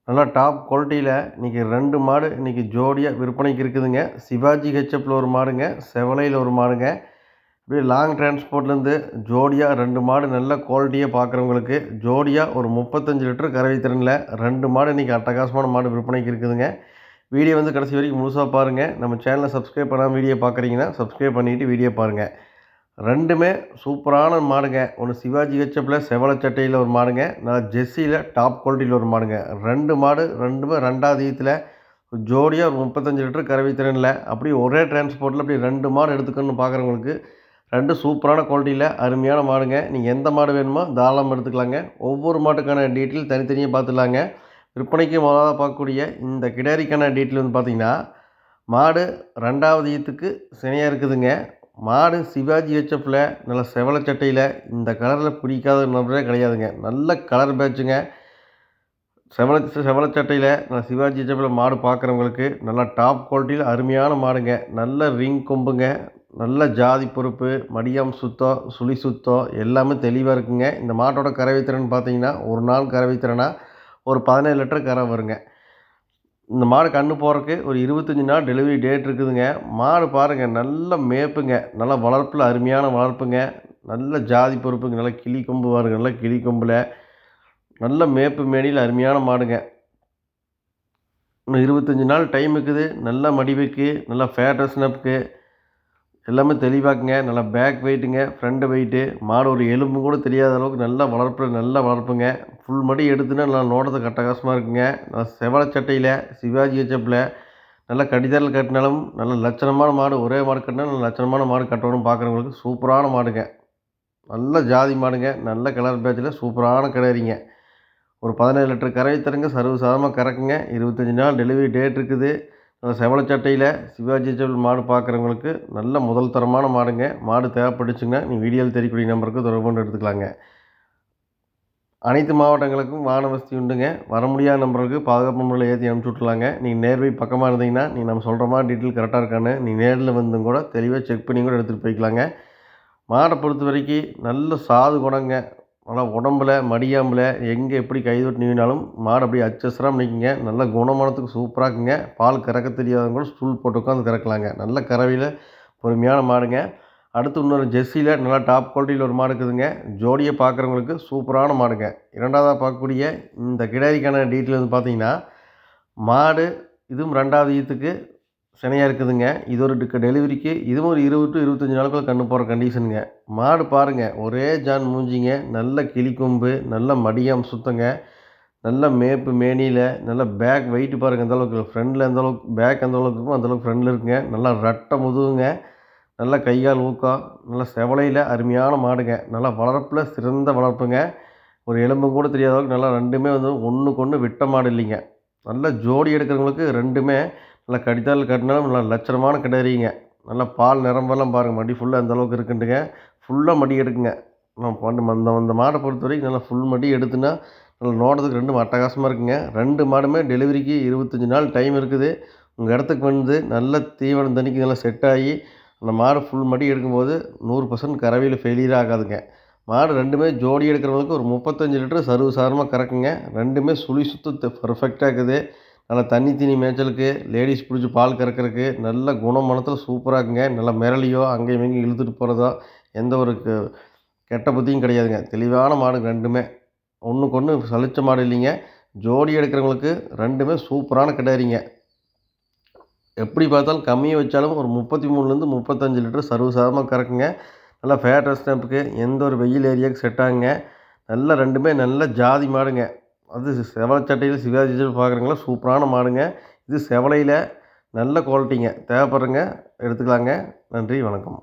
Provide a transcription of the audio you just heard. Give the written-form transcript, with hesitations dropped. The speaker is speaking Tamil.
நல்லா டாப் குவாலிட்டியில் இன்றைக்கி 2 மாடு இன்றைக்கி ஜோடியாக விற்பனைக்கு இருக்குதுங்க. சிவாஜி ஹெச்எஃப்பில் ஒரு மாடுங்க, செவலையில் ஒரு மாடுங்க. அப்படியே லாங் டிரான்ஸ்போர்ட்லேருந்து ஜோடியாக 2 மாடு நல்ல குவாலிட்டியாக பார்க்குறவங்களுக்கு ஜோடியாக ஒரு 35 லிட்டர் கறவை திறனில் 2 மாடு இன்றைக்கி அட்டகாசமான மாடு விற்பனைக்கு இருக்குதுங்க. வீடியோ வந்து கடைசி வரைக்கும் முழுசாக பாருங்கள். நம்ம சேனலை சப்ஸ்கிரைப் பண்ணாமல் வீடியோ பார்க்குறீங்கன்னா சப்ஸ்கிரைப் பண்ணிவிட்டு வீடியோ பாருங்கள். 2மே சூப்பரான மாடுங்க. ஒன்று சிவாஜி ஹெச்எஃப்பில் செவலை சட்டையில் ஒரு மாடுங்க, நான் ஜெர்சியில் டாப் குவாலிட்டியில் ஒரு மாடுங்க. 2 மாடு 2மே 2வது ஈத்தில் ஜோடியாக ஒரு 35 லிட்டர் கறவை திறனில் அப்படியே ஒரே டிரான்ஸ்போர்ட்டில் அப்படி 2 மாடு எடுத்துக்கணும்னு பார்க்குறவங்களுக்கு 2 சூப்பரான குவாலிட்டியில் அருமையான மாடுங்க. நீங்கள் எந்த மாடு வேணுமோ தாராளமாக எடுத்துக்கலாங்க. ஒவ்வொரு மாட்டுக்கான டீட்டெயில் தனித்தனியாக பார்த்துடலாங்க. விற்பனைக்கு முதலாக பார்க்கக்கூடிய இந்த கிடாரிக்கான டீட்டெயில் வந்து பார்த்திங்கன்னா, மாடு 2வது ஈத்துக்கு சினையாக இருக்குதுங்க. மாடு சிவாஜி ஹெச்எஃப்பில் நல்ல செவலை சட்டையில் இந்த கலரில் பிடிக்காத நபரே கிடையாதுங்க. நல்ல கலர் பேட்சுங்க. செவலை சட்டையில் நல்ல சிவாஜி ஹெச்எஃப்பில் மாடு பார்க்குறவங்களுக்கு நல்லா டாப் குவாலிட்டியில் அருமையான மாடுங்க. நல்ல ரிங் கொம்புங்க, நல்ல ஜாதி பொறுப்பு, மடியம் சுத்தம், சுழி சுத்தம் எல்லாமே தெளிவாக இருக்குங்க. இந்த மாட்டோட கறவை திறன் பார்த்தீங்கன்னா, ஒரு நாள் கறவை திறனாக ஒரு 17 லிட்டர் கறவை வருங்க. இந்த மாடு கன்று போடுறதுக்கு ஒரு 25 நாள் டெலிவரி டேட் இருக்குதுங்க. மாடு பாருங்கள், நல்ல மேப்புங்க, நல்ல வளர்ப்பில் அருமையான வளர்ப்புங்க. நல்ல ஜாதி பொறுப்புங்க, நல்ல கிளி கொம்பு பாருங்க, நல்ல கிளி கொம்பில் நல்ல மேப்பு மேனியில் அருமையான மாடுங்க. இன்னும் 25 நாள் டைம் இருக்குது. நல்ல மடிவுக்கு, நல்ல ஃபேட்ரஸ்னப்புக்கு எல்லாமே தெளிவாக்குங்க. நல்லா பேக் வெயிட்டுங்க, ஃப்ரண்ட் வெயிட்டு. மாடு ஒரு எலும்பு கூட தெரியாத அளவுக்கு நல்ல வளர்ப்பில் நல்ல வளர்ப்புங்க. ஃபுல் மடி எடுத்துன்னா நல்லா நோட்டத்துக்கு அட்டகாசமாக இருக்குங்க. நல்லா செவலை சட்டையில் சிவாஜி ஹெச்எஃப்பில் நல்லா கடிதல் கட்டினாலும் நல்ல லட்சணமான மாடு. ஒரே மாடு கட்டினா நல்ல லட்சணமான மாடு கட்டணும்னு பார்க்குறவங்களுக்கு சூப்பரான மாடுங்க. நல்ல ஜாதி மாடுங்க, நல்ல கலர் பேட்சில் சூப்பரான கிடாரிங்க. ஒரு 17 லிட்டர் கறவை தரங்க, சர்வசாதாரணமாக கறக்குங்க. 25 நாள் டெலிவரி டேட் இருக்குது. செவலை சட்டையில் சிவாஜி ஹெச்எஃப் மாடு பார்க்குறவங்களுக்கு நல்ல முதல் தரமான மாடுங்க. மாடு தேவைப்பட்டுச்சுங்கன்னா நீங்கள் வீடியோவில் தெரியக்கூடிய நம்பருக்கு தொடர்பு கொண்டு எடுத்துக்கலாங்க. அனைத்து மாவட்டங்களுக்கும் வாகன வசதி உண்டுங்க. வர முடியாத நம்பருக்கு பாதுகாப்பு முறையில் ஏற்றி அனுப்பிச்சி விட்ருலாங்க. நீங்கள் நேர்வை பக்கமாக இருந்தீங்கன்னா நீங்கள் நம்ம சொல்கிற மாதிரி டீட்டெயில் கரெக்டாக இருக்கான்னு நீங்கள் நேரில் வந்தும் கூட தெளிவாக செக் பண்ணி கூட எடுத்துகிட்டு போய்க்கலாங்க. மாடை பொறுத்த வரைக்கும் நல்ல சாது குணங்க. நல்லா உடம்புல மடியாம்பில் எங்கே எப்படி கைதொட்டு நீவினாலும் மாடு அப்படியே அச்சசராக நிற்குங்க. நல்ல குணமானத்துக்கு சூப்பராக இருக்குங்க. பால் கறக்க தெரியாதவங்க கூட ஸ்டூல் போட்டு உட்காந்து கறக்கலாங்க. நல்ல கறவையில் பொறுமையான மாடுங்க. அடுத்து இன்னொரு ஜெர்சியில் நல்லா டாப் குவாலிட்டியில் ஒரு மாடு இருக்குதுங்க. ஜோடியை பார்க்குறவங்களுக்கு சூப்பரான மாடுங்க. 2வதாக பார்க்கக்கூடிய இந்த கிடாரிக்கான டீட்டெயில் வந்து பார்த்திங்கன்னா, மாடு இதுவும் 2வது ஈத்துக்கு சினையாக இருக்குதுங்க. இது ஒரு டெலிவரிக்கு இதுவும் ஒரு 20 to 25 நாளுக்குள்ள கன்று போடுற கண்டிஷனுங்க. மாடு பாருங்கள், ஒரே ஜான் மூஞ்சிங்க, நல்ல கிளிக்கொம்பு, நல்ல மடியம் சுத்தங்க, நல்ல மேப்பு மேனியில் நல்ல பேக் வெயிட்டு பாருங்கள் எந்தளவுக்கு. ஃப்ரண்டில் எந்தளவுக்கு பேக் எந்தளவுக்கு இருக்கும் அந்தளவுக்கு ஃப்ரண்டில் இருக்குங்க. நல்லா ரட்டை முதுகுங்க, நல்ல கைகால் ஊக்கம், நல்ல செவலையில் அருமையான மாடுங்க. நல்லா வளர்ப்பில் சிறந்த வளர்ப்புங்க. ஒரு எலும்பு கூட தெரியாத அளவுக்கு நல்லா 2மே வந்து ஒன்றுக்கு ஒன்று விட்ட மாடு இல்லைங்க. நல்ல ஜோடி எடுக்கிறவங்களுக்கு 2மே நல்லா கடித்தால் கட்டினாலும் நல்லா லட்சணமான கிடாரிங்க. நல்லா பால் நிரம்பெல்லாம் பாருங்கள், மடி ஃபுல்லாக அந்தளவுக்கு இருக்குன்ட்டுங்க. ஃபுல்லாக மடி எடுக்குங்க. அந்த மாடை பொறுத்த வரைக்கும் நல்லா ஃபுல் மடி எடுத்துன்னா நல்லா நோட்டத்துக்கு 2ம் அட்டகாசமாக இருக்குங்க. 2 மாடுமே டெலிவரிக்கு 25 நாள் டைம் இருக்குது. உங்கள் இடத்துக்கு வந்து நல்ல தீவனம் தண்ணிக்கு நல்லா செட் ஆகி அந்த மாடு ஃபுல் மடி எடுக்கும்போது 100% கறவையில் ஃபெயிலியர் ஆகாதுங்க. மாடு 2மே ஜோடி எடுக்கிறவங்களுக்கு ஒரு 35 லிட்டர் சர்வசாதாரணமாக கறக்குங்க. 2மே சுழி சுத்த பர்ஃபெக்டாக இருக்குது. நல்லா தண்ணி தீனி மேய்ச்சலுக்கு, லேடிஸ் பிடிச்சி பால் கறக்கிறதுக்கு நல்ல குணமனத்தில் சூப்பராக இருக்குங்க. நல்லா மிரளியோ அங்கேயும் இங்கேயும் இழுத்துட்டு போகிறதோ எந்த ஒரு கெட்ட புத்தியும் கிடையாதுங்க. தெளிவான மாடு 2மே. ஒன்றுக்கு ஒன்று சலிச்ச மாடு இல்லைங்க. ஜோடி எடுக்கிறவங்களுக்கு 2மே சூப்பரான கிடாரிங்க. எப்படி பார்த்தாலும் கம்மியாக வச்சாலும் ஒரு 33லேருந்து 35 லிட்டர் சர்வசாதாரணமாக கறக்குங்க. நல்லா ஃபேட்ரஸ் ஸ்டாம்புக்கு எந்த ஒரு வெயில் ஏரியாவுக்கு செட் ஆகுங்க. நல்ல 2மே நல்ல ஜாதி மாடுங்க. அது செவலை சட்டையில் சிவாஜி பார்க்குறீங்களா, சூப்பரான மாடுங்க. இது செவலையில் நல்ல குவாலிட்டிங்க. தேவைப்படுறங்க எடுத்துக்கலாங்க. நன்றி, வணக்கம்.